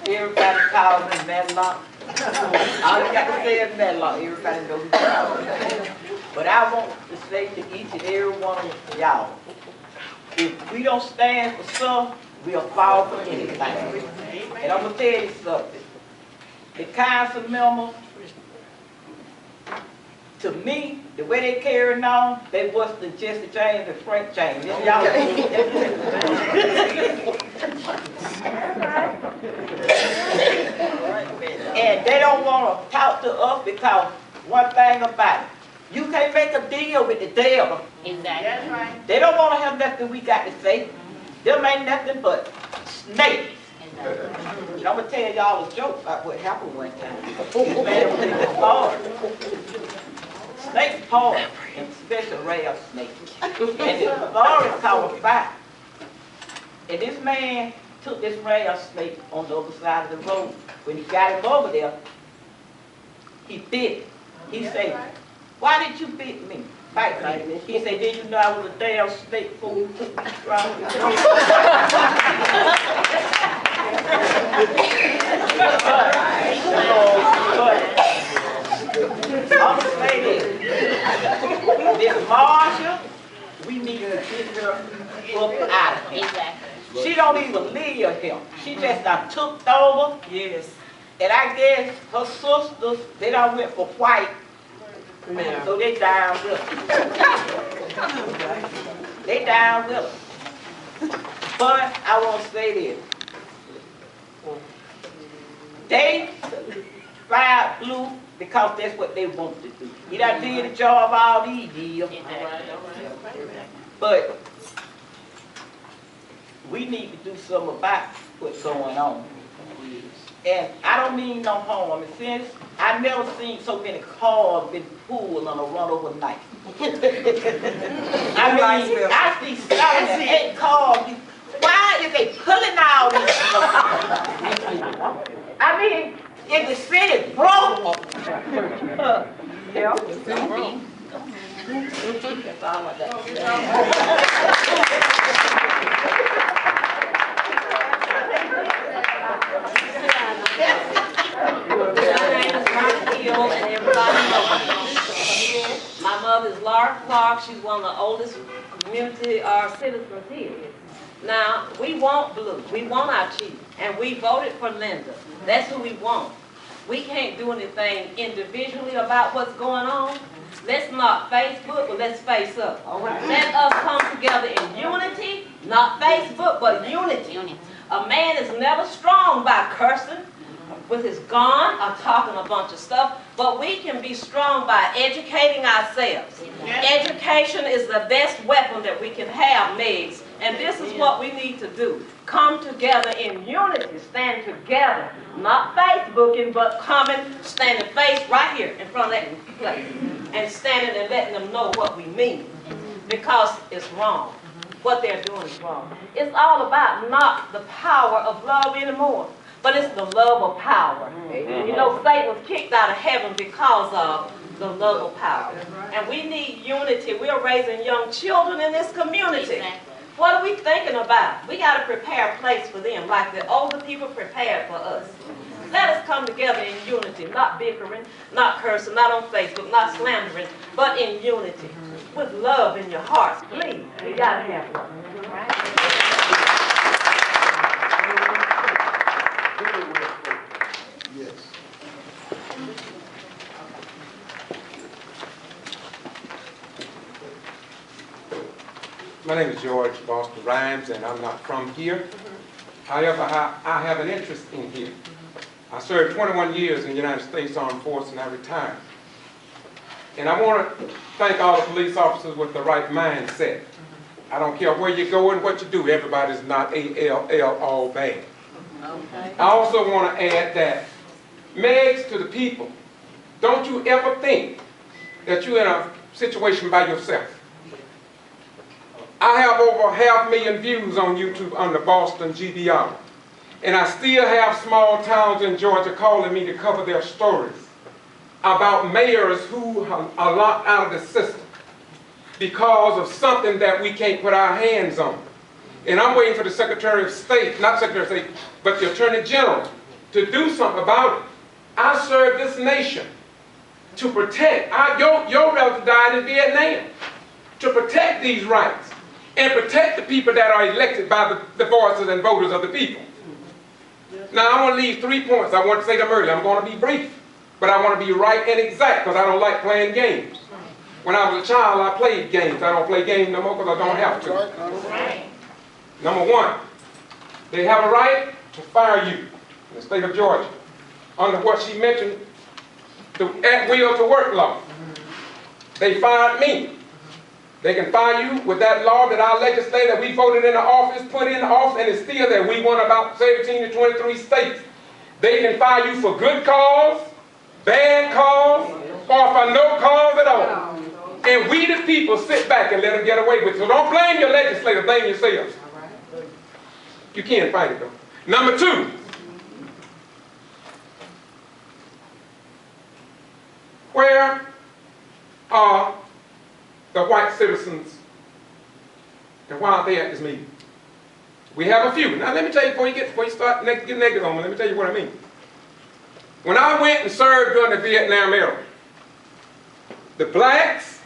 Everybody calls me Medlock. All you got to say is Medlock. Everybody knows who calls me. But I want to say to each and every one of y'all, if we don't stand for something, we'll fall for anything. And I'm going to tell you something. The council members, to me, the way they carrying on, they worse than Jesse James and Frank James. Y'all and they don't want to talk to us because one thing about it, you can't make a deal with the devil. Exactly. That's right. They don't want to have nothing we got to say. Them ain't nothing but snakes. I'm going to tell y'all a joke about what happened one time. This man was in the forest. Snakes hard, and special rattlesnakes. And the forest caught a fire. And this man took this rattlesnake on the other side of the road. When he got him over there, he bit him. He said, "Why did you bite me? Bite me?" He said, "Did you know I was a damn snake before you took me strong?" I'm gonna say this. Miss Marshall, we need to get her up out of here. Exactly. She don't even live here. She just done took over. Yes. And I guess her sisters, they done went for white. So they down with her. They down with her. But I want to say this. They fired Blue because that's what they want to do. He done did the job all these years. But we need to do something about what's going on. And I don't mean no harm. And since I've never seen so many cars been pulled on a run overnight. I mean, I see 7 and 8 cars. Why is they pulling all these cars? I mean, in the city broke. Yeah. That's all I My mother is Laura Clark. She's one of the oldest community citizens here. Now, we want Blue. We want our chief. And we voted for Linda. That's who we want. We can't do anything individually about what's going on. Let's not Facebook, but let's face up. Let us come together in unity, not Facebook, but unity. A man is never strong by cursing with his gun or talking a bunch of stuff, but we can be strong by educating ourselves. Education is the best weapon that we can have, Megs. And this is what we need to do. Come together in unity, stand together, not Facebooking, but coming, standing face right here in front of that place, and standing and letting them know what we mean, because it's wrong. What they're doing is wrong. It's all about not the power of love anymore, but it's the love of power. You know, Satan was kicked out of heaven because of the love of power. And we need unity. We're raising young children in this community. What are we thinking about? We got to prepare a place for them, like the older people prepared for us. Let us come together in unity, not bickering, not cursing, not on Facebook, not slandering, but in unity, with love in your hearts. Please, you got to have love. Yes. My name is George Boston Rhymes, and I'm not from here. However, I have an interest in here. I served 21 years in the United States Armed Forces, and I retired. And I want to thank all the police officers with the right mindset. I don't care where you go and what you do, everybody's not ALL all bad. Okay. I also want to add that, Megs, to the people, don't you ever think that you're in a situation by yourself. I have over 500,000 views on YouTube under Boston G.B.R. And I still have small towns in Georgia calling me to cover their stories about mayors who are locked out of the system because of something that we can't put our hands on. And I'm waiting for the Secretary of State, not Secretary of State, but the Attorney General to do something about it. I serve this nation to protect. Your relative died in Vietnam. To protect these rights and protect the people that are elected by the voices and voters of the people. Now, I want to leave 3 points. I want to say them earlier. I'm going to be brief, but I want to be right and exact because I don't like playing games. When I was a child, I played games. I don't play games no more because I don't have to. Number one, they have a right to fire you in the state of Georgia under what she mentioned, the at-will to work law. They fired me. They can fire you with that law that our legislature that we voted in the office, put in the office, and it's still there. We won about 17 to 23 states. They can fire you for good cause, bad cause, or for no cause at all. And we the people sit back and let them get away with it. So don't blame your legislator, blame yourselves. You can't fight it though. Number two, where are the white citizens and why aren't they at this meeting? We have a few. Now let me tell you before you start getting negative on me, let me tell you what I mean. When I went and served during the Vietnam era, the blacks,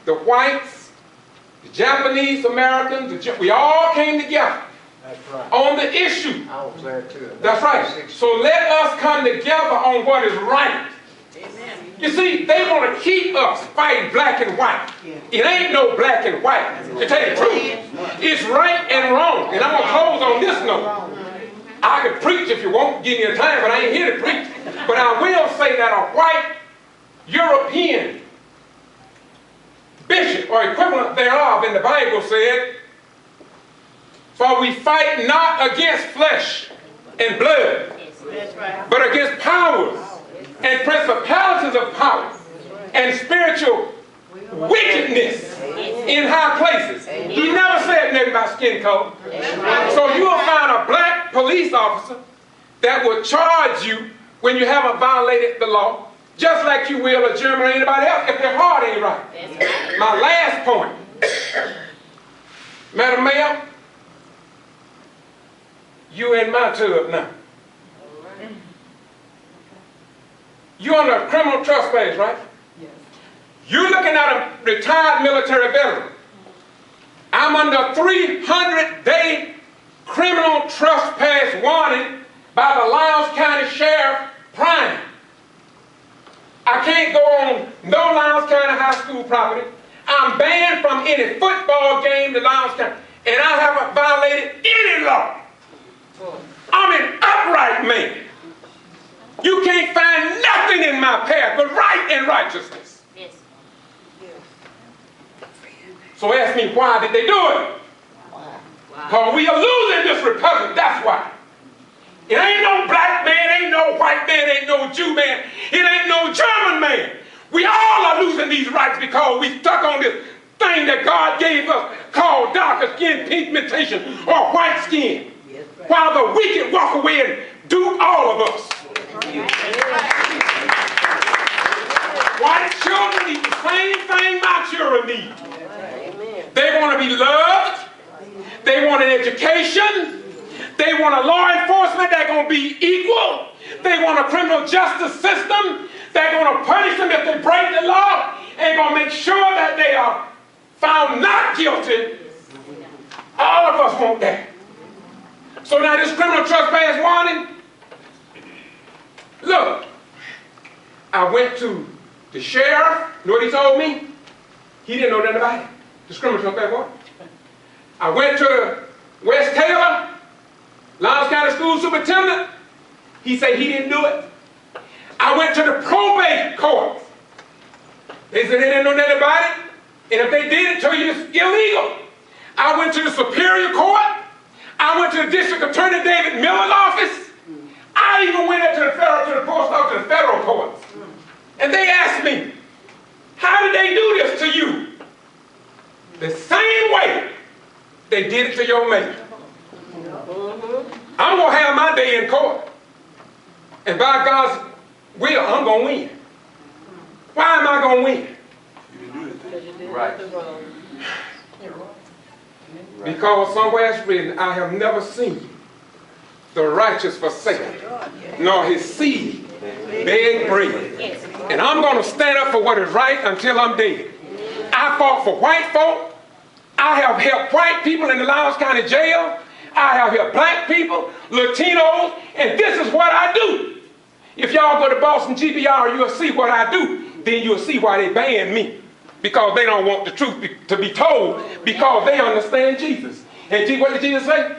the whites, the Japanese Americans, we all came together. That's right. On the issue. I was there too. That's right. So let us come together on what is right. Amen. You see, they want to keep us fighting black and white. It ain't no black and white. To tell you the truth, it's right and wrong. And I'm going to close on this note. I can preach if you want, give me a time, but I ain't here to preach. But I will say that a white European bishop or equivalent thereof in the Bible said, "For we fight not against flesh and blood, That's right. but against powers and principalities of power and spiritual wickedness in high places." He never said nothing about skin color. So you'll find a black police officer that will charge you when you haven't violated the law, just like you will a German or anybody else if their heart ain't right. My last point, Madam Mayor, you in my tub now. You're under criminal trespass, right? Yes. You're looking at a retired military veteran. I'm under a 300-day criminal trespass warning by the Lowndes County Sheriff Prime. I can't go on no Lowndes County High School property. I'm banned from any football game in Lowndes County, and I haven't violated any law. I'm an upright man. You can't find nothing in my path but right and righteousness. Yes. So ask me, why did they do it? Because we are losing this republic, that's why. It ain't no black man, ain't no white man, ain't no Jew man, it ain't no German man. We all are losing these rights because we stuck on this thing that God gave us called darker skin pigmentation or white skin. While the wicked walk away and do all of us. White children need the same thing my children need. They want to be loved. They want an education. They want a law enforcement that's going to be equal. They want a criminal justice system that's going to punish them if they break the law and going to make sure that they are found not guilty. All of us want that. So now this criminal trespass warning, look, I went to the sheriff. You know what he told me? He didn't know nothing about it. This criminal trespass warning. I went to West Taylor, Lowndes County School Superintendent. He said he didn't do it. I went to the probate court. They said they didn't know nothing about it. And if they did, it told you it's illegal. I went to the Superior Court. I went to the District Attorney David Miller's office. I even went up to the post office, to the federal courts. And they asked me, how did they do this to you? The same way they did it to your mayor. I'm going to have my day in court. And by God's will, I'm going to win. Why am I going to win? Right. Because somewhere it's written, I have never seen the righteous forsake, nor his seed beg bread. And I'm going to stand up for what is right until I'm dead. I fought for white folk. I have helped white people in the Lowndes County Jail. I have helped black people, Latinos, and this is what I do. If y'all go to Boston G.B.R, you'll see what I do. Then you'll see why they banned me. Because they don't want the truth to be told, because they understand Jesus. And what did Jesus say?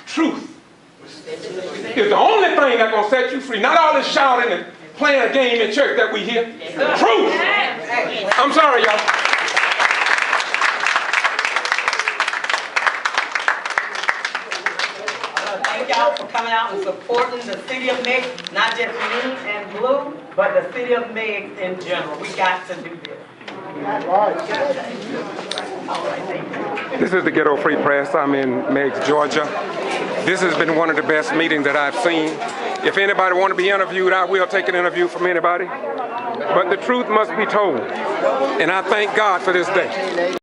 Truth is the only thing that's going to set you free. Not all this shouting and playing a game in church that we hear. Truth. I'm sorry, y'all. Thank y'all for coming out and supporting the city of Meigs, not just me and Blue, but the city of Meigs in general. We got to do this. This is the Ghetto Free Press. I'm in Meigs, Georgia. This has been one of the best meetings that I've seen. If anybody want to be interviewed, I will take an interview from anybody. But the truth must be told. And I thank God for this day.